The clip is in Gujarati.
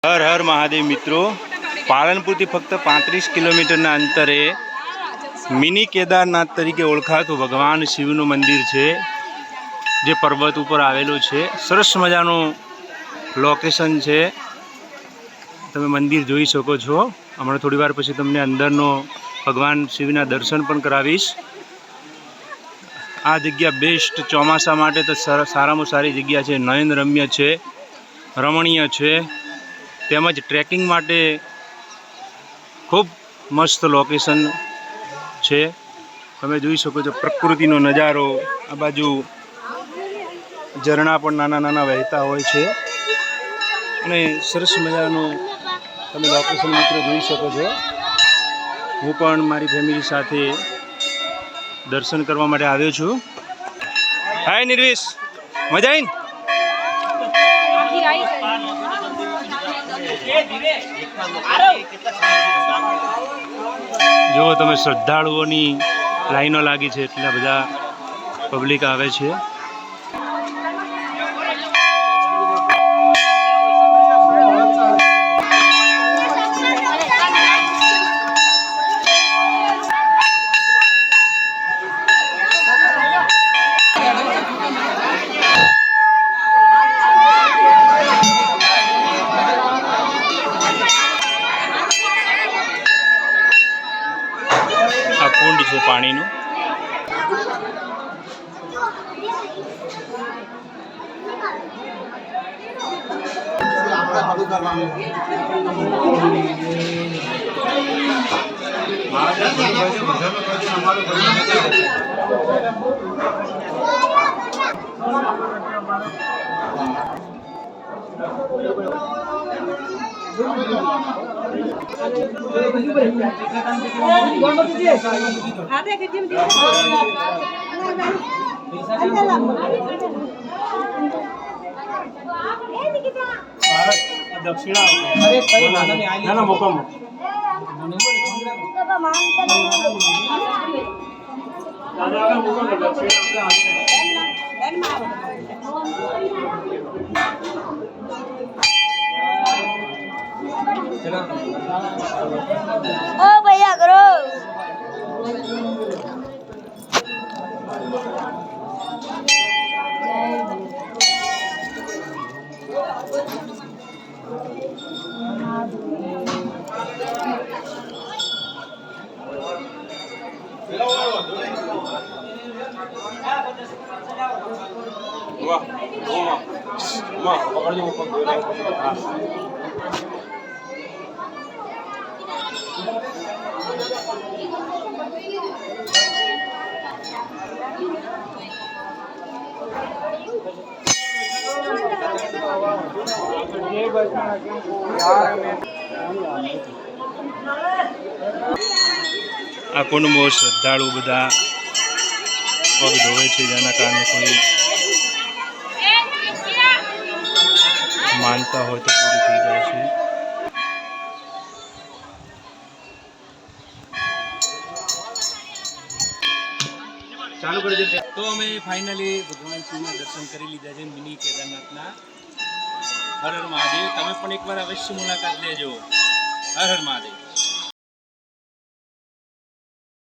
હર હર મહાદેવ મિત્રો, પાલનપુરથી ફક્ત 35 કિલોમીટરના અંતરે મિની કેદારનાથ તરીકે ઓળખાતું ભગવાન શિવનું મંદિર છે, જે પર્વત ઉપર આવેલું છે. સરસ મજાનું લોકેશન છે. તમે મંદિર જોઈ શકો છો. હમણાં થોડી વાર પછી તમને અંદરનો ભગવાન શિવના દર્શન પણ કરાવીશ. આ જગ્યા બેસ્ટ ચોમાસા માટે તો સારામાં સારી જગ્યા છે. નયનરમ્ય છે, રમણીય છે, તેમજ ટ્રેકિંગ માટે ખૂબ મસ્ત લોકેશન છે. તમે જોઈ શકો છો પ્રકૃતિનો નજારો. આ બાજુ ઝરણા પણ નાના નાના વહેતા હોય છે અને સરસ મજાનું તમે લોકેશન મિત્રો જોઈ શકો છો. હું પણ મારી ફેમિલી સાથે દર્શન કરવા માટે આવ્યો છું. હાય નિર્વેશ, મજા આવીને? જો તમે શ્રદ્ધાળુઓની લાઈનો લાગી છે, એટલા બધા પબ્લિક આવે છે. આ કુંડ છે પાણીનું. દક્ષિણા મોકમ ओ भैया करो આ કુંડમાં બહુ શ્રદ્ધાળુ બધા પગ ધોવે છે, જેના કારણે કોઈ માનતા હોય તો પૂરી થઈ જાય છે. ચાલુ કરી દે. તો અમે ફાઇનલી ભગવાન શિવના દર્શન કરી લીધા છે મિની કેદારનાથના. હર હર મહાદેવ. તમે પણ એકવાર અવશ્ય મુલાકાત લેજો. હર હર મહાદેવ.